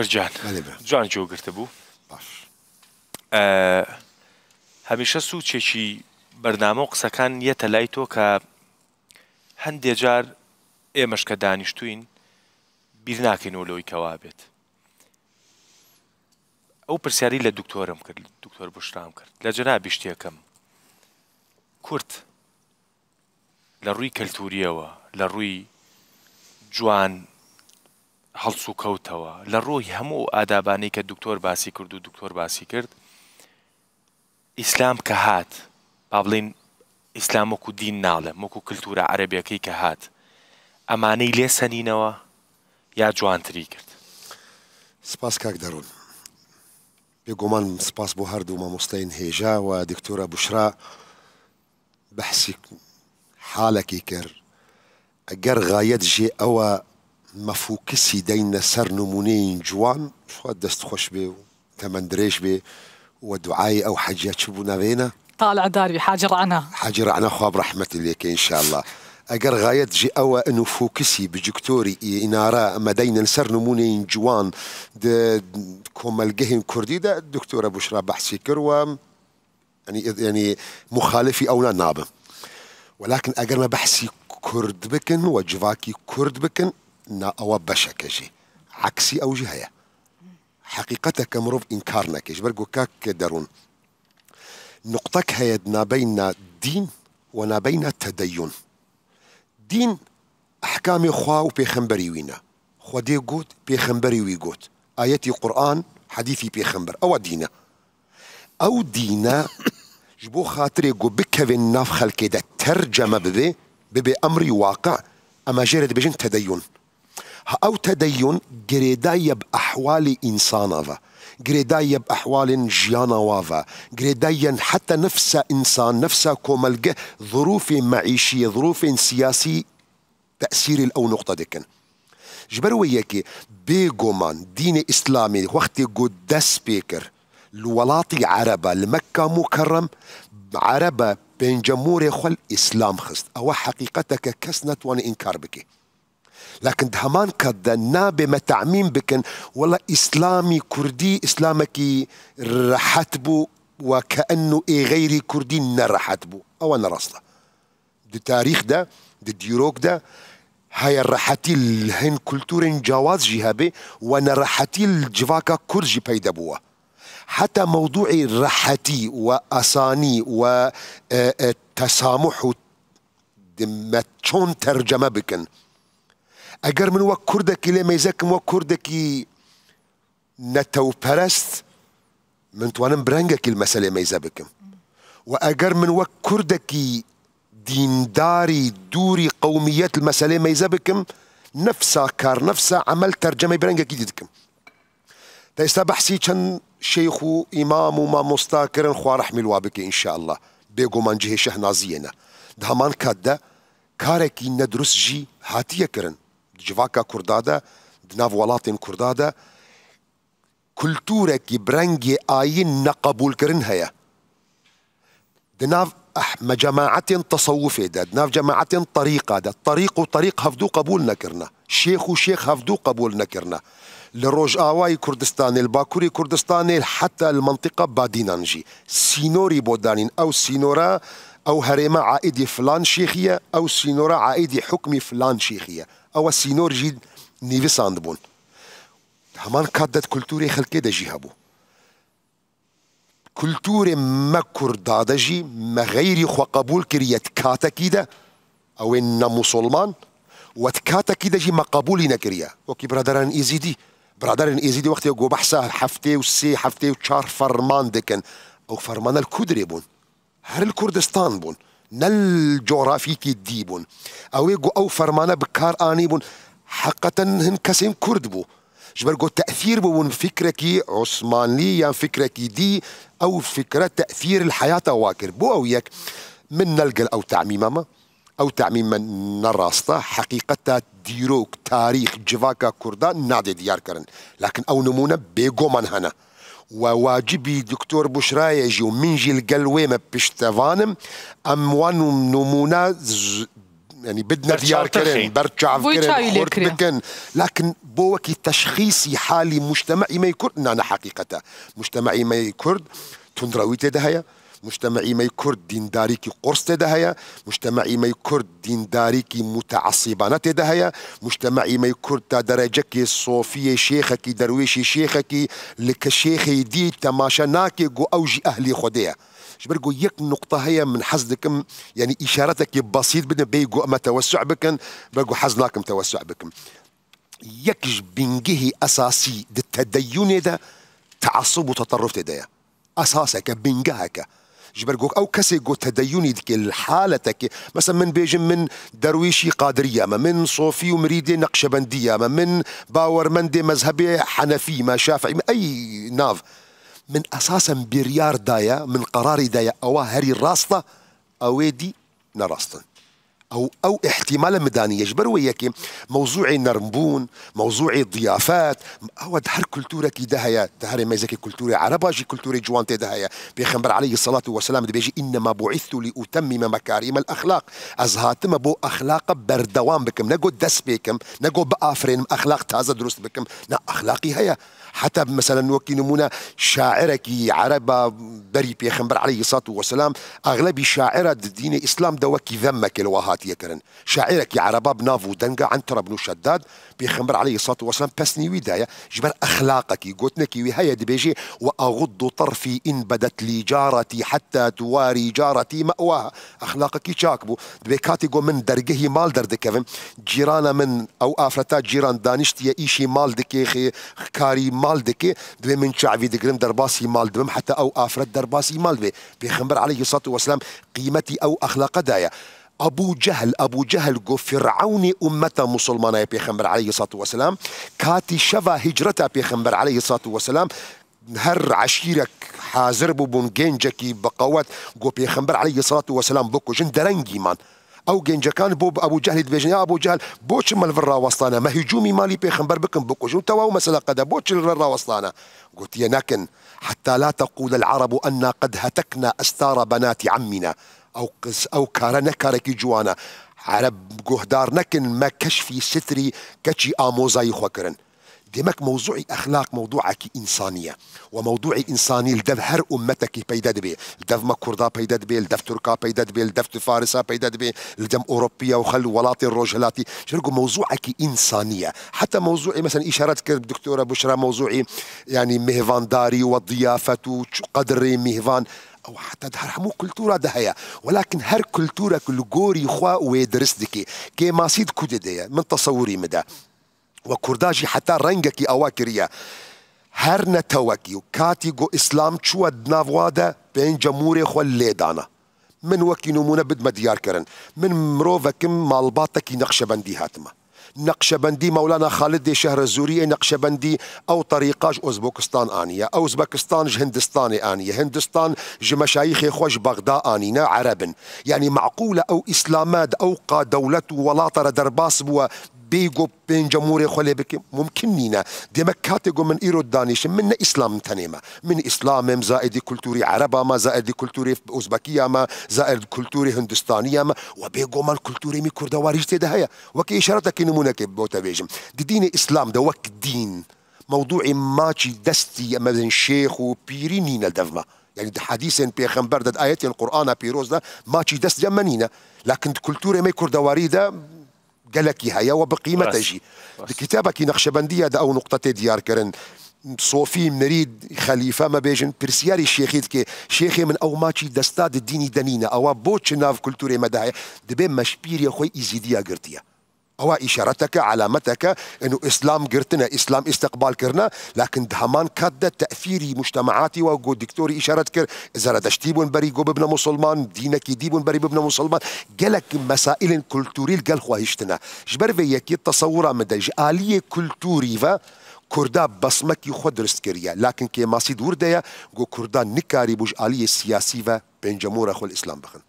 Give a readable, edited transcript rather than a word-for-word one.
جان جان جۆ گرتبوو هەمیشە سوچێکی بەرنامە و قسەکان یەتە لای تۆ کە هەندێک جار ئێمەش کە دانیشتوین بیر ناکەینەوە لەوەی کەوا بێت. ئەو پرسیاری لە دکتۆرم کرد، دکتۆر بوشرام کرد لە جەنابی شتێکم کورت لە ڕووی کەلتوریەوە، لە ڕووی جوان هەڵس و کەوتەوە، لە ڕۆی هەموو ئادابانەی کە دکتۆر باسی کرد و دکتۆر باسی کرد، ئیسلام کە هات با بڵێن ئیسلام وەکو دین ناڵێم، وەکو کلتورە عەرەبیەکەی کە هات ئەمانەی لێ سەنینەوە یا جوانتری کرد. سپاس کاک دەڕۆن، بێگومان سپاس بۆ هەردوو مامۆستاین هێژا و دکتۆرە بوشرا بەحسی حالێکی کرد. ئەگەر غایەت ژێ ئەوە مەفوکسی دەینە سەر نمونەی جوان شوە دەست خۆش بێ و تەمەن درێژ بێ و دوعای ئەو حەجە چ بوو نەوێنە طالع داربي حاجر عنا حاجر عنا خواب رحمة ليك إن شاء الله. أجر غاية جي أو إنه فوكسي بجكتوري إنارة مدينة سر نموني جوان كوم الجهن كردي ده الدكتورة بشرى بحسي كروا يعني مخالفي أو لا نابه، ولكن أجر ما بحسي كرد بكن وجواكي كرد بكن نا أو بشكجي عكسي أو جهية حقيقتك مروف إنكارنك إيش برجو كاك درون نقطك هي ما بين دين وما بين تدين. دين أحكام خوا وبيخنبري وينا خوا دي قوت بيخنبري ويقوت آياتي قرآن حديثي بيخنبر أو دينا أو دينا جبو خاطري قو بكفن نافخل كده ترجمة ببي أمري واقع أما جرد بجن تدين أو تدين قريداية بأحوال إنسانة قريداية بأحوال جيانا وافا قريدايا حتى نفس إنسان نفسه كوملقى ظروف معيشية ظروف سياسي تأثير الأو نقطة دكن جبرويكي بيقومان دين إسلامي وقت قد دس بيكر الولاطي عربة لمكة مكرم عربة بين جمهور خل إسلام خست أو حقيقتك كسنة وان إنكار بكي، لكن دهمان كذا نابي ما تعميم بكن والله إسلامي كردي إسلامك رحتبو وكأنه غيري كردي نرحتبو أو أنا رصله دي تاريخ ده دي ديروك ده هاي الرحتي الهن كولتورين جواز جهابي وانا رحتي الجواكا كرجي بيدبوه حتى موضوع الرحتي وأساني وتسامح ما تشون ترجمة بكن اگر من وەک کوردێکی لێ مەیزەکم وەک کوردێکی نەتەوپەرست من توانم برەنگێکی المەسەلێ مەیزە بکەم و ئەگەر من وەک کوردێکی دینداری دووری قەومیەت المەسەلێ مەیزە بکەم نەفسا کار نەفسا عەمەل تەرجەمەی برەنگێکی دیدکەم. تا ئێستا بەحسی چەند شەیخ و ئیمام و مامۆستا کردن خوا ڕەحمی وا بکە ئینشاءالله بێگومان جێ شەهنازیەنە هەمان کاتدا کارێکی نەدروست ژی هاتیە کردن جواكا كردادا دناف ولاتين كردادا كلتورة كي برنجي آين نقبول كرن هيا دناف جماعة تصوفي دا دناف جماعة طريقة دا طريق وطريق هفدو قبول نكرنا شيخ وشيخ هفدو قبول نكرنا لروج آواي كردستاني الباكوري كردستاني حتى المنطقة بادينانجي سينوري بودانين أو سينورا أو هريمة عائدي فلان شيخية أو سينورا عائدي حكمي فلان شيخية أو السينور جي نيفيسان بون همان كادت كولتوري خلقي دا جي هبو كولتوري ما كردادا جي ما غيري خو قبول كريت كاتا كيدا أو إن مسلمان وتكاتا كيدا جي ما قبولي نكريا وكي برادران إيزيدي برادران إيزيدي وقت يقو بحسا حفتي وسي حفتي وشار فرمان دكن أو فرمان الكودري بون هر الكردستان بون نل جغرافيكي ديبون او يقو او فرمانه بكار اني بون حقا هن كسين كرد بو جبرقو تاثير بون فكركي عثماني يعني فكركي دي او فكره تاثير الحياه واكر بو او يك من نلقى او تعميمه او تعميم من الراسطه حقيقتها ديروك تاريخ جواكا كردان نادي ديار كرن لكن او نمونه بيقو من هنا وواجبي دكتور بشرى يجي ومنجي القلوي ما بيشتفانم أموان نمونا يعني بدنا ديار كرن برشاف كرن خورت بكن، لكن بوكي تشخيصي حالي مجتمعي ما يكرد نانا حقيقة مجتمعي ما يكرد تندروي تدهيا، مجتمعي ما يكرد دين داريكي قرص تدهيا، مجتمعي ما يكرد دين داريكي متعصبانة تدهيا، مجتمعي ما يكرد تا درجكي صوفية شيخكي درويشي شيخكي لك شيخي دي تماشناكي جو أوجي أهلي خديا. شبرقو يك نقطة هي من حزدكم يعني إشارتك بسيط بدنا بيجو أما توسع بكن برقو حزناكم توسع بكم يكش بنجهي أساسي التدين ده تعصب وتطرف تدايا أساسك بنجهك جبرقوك أو كسي جو تديني ديك الحالتك مثلا من بيجن من درويشي قادرية ما من صوفي ومريدي نقشبندية ما من باور مندي مذهبي حنفي ما شافعي أي ناف من أساسا بريار دايا من قرار دايا أو هري الراستة أو دي نراستن أو احتمال مداني يجبر وياكي موضوعي نرمبون موضوعي ضيافات أو دهر كلتورة كي دهيا دهر ما يزكي كلتورة عرباجي كلتورة جوانتي دهيا بيخبر عليه الصلاة والسلام بيجي إنما بعثت لأتمم مكارم الأخلاق أزهاتم بو أخلاق بردوام بكم نقول دس بكم نقول بآفرين أخلاق تازة درست بكم نا أخلاقي هيا حتى مثلا وكي نمونا شاعرك عربة بري بيخبر عليه الصلاة والسلام أغلبي شاعرة دين الإسلام دوكي ذمك الوهات يكرن شاعرك عربة بنافو دنقا عنتر بن شداد بيخبر عليه الصلاة والسلام بسني ودايا جبر أخلاقك قلتنك وهي دبيجي وأغض طرفي إن بدت لي جارتي حتى تواري جارتي مأواها أخلاقك شاكبو دبيكاتي قو من درجه مال دردكفم جيرانا من أو آفرتات جيران دانشتي إيشي مال دكي كاري مال دكي دبي من شعبي دقرم درباسي مال دبم حتى أو آفرت درباسي مال دبي بيخبر عليه الصلاة والسلام قيمتي أو أخلاق دايا أبو جهل جو فرعون أمة مسلمانة بيخبر عليه الصلاة والسلام كاتي شفا هجرتها بيخبر عليه الصلاة والسلام هر عشيرك حازر بون جنجكي بقوات جو بيخبر عليه الصلاة والسلام بوكو جن درنجي مان أو جنجا كان أبو جهل دبيجن يا أبو جهل بوش مال فرا وسطانا ما هجومي مالي بيخبر بكم بوكو جن تواو مسألة قدا بوش الفرا وسطانا قلت يا نكن حتى لا تقول العرب أن قد هتكنا أستار بنات عمنا أو كارنا كاركي جوانا عرب جهدار نكن ما كشفي ستري كشي آموزاي خوكرن دمك موضوعي أخلاق موضوعك إنسانية وموضوعي إنساني الدف هر أمتك بيداد بي الدف ما كردا بيداد بي الدف تركا بيداد بي الدف فارسا بيداد بي الدم أوروبية وخل ولاتي الرجلاتي شرقوا موضوعك إنسانية حتى موضوعي مثلا إشارتك دكتورة بشرى موضوعي يعني مهفان داري والضيافة وقدر مهفان أو حتى دهر كلتورة دهيا ولكن هر كلتورة كل جوري خوا ويدرس دكي كي ما سيد كودية من تصوري مدى وكرداجي حتى رنجكي أواكريا هر نتوكي وكاتي جو إسلام شو دنافوادا بين جمهوري خو الليدانا من وكي نمونا بد مديار كرن من مروفكم مالباتكي نقشبندي هاتما نقشبندي مولانا خالد دي شهر الزورية نقشبندي أو طريقاج أوزبكستان آنية أوزبكستان هندستاني آنية هندستان مشايخي خوش بغداد آنينا عربا يعني معقولة أو إسلامات أو قا دولة ولا ترى درباس بوا بيجو بين جمهوري خلي بك ممكننا دي مكاتجو من إيرو دانيش من إسلام تنيمة من إسلام زائد كلتوري عربة ما زائد كلتوري أوزبكية ما زائد كلتوري هندستانية ما وبيجو ما الكلتوري مي كردا وارجت ده هيا وكي إشارتك نمونك بوتا بيجم دي دين إسلام ده وك دين موضوعي ماشي دستي مثلا شيخ وبيرينين الدفمة يعني ده حديث بيخنبر ده آيات القرآن بيروز ده ماشي دست جمانينا لكن كلتوري مي كردا واريده قالك هيا وبقيمة تجي كتابك نقشبندية ده أو نقطة ديار كرن صوفي مريد خليفة ما بيجن برسياري الشيخيت كي شيخي من أو ماشي دستاد الديني دنينا أو بوتش ناف كلتوري مداهي دبين مشبير يا خوي إزيدية قرتيا أو إشارتك علامتك إنه إسلام قرتنا إسلام استقبال كرنا لكن دهمان كاد تأثيري مجتمعاتي وقو دكتوري إشارتك إذا ردشتيبون بري قو ببنا مسلمان دينك يديبون بري ببنا مسلمان قالك مسائل كلتوري قال خواهشتنا جبر فيك التصور مدج آلية كلتوري فا كردا بصمك يخد رستكريا لكن كي ما سيد ورديا قو كردا نكاري بوج آلية سياسية بين جمهور أخو الإسلام بخن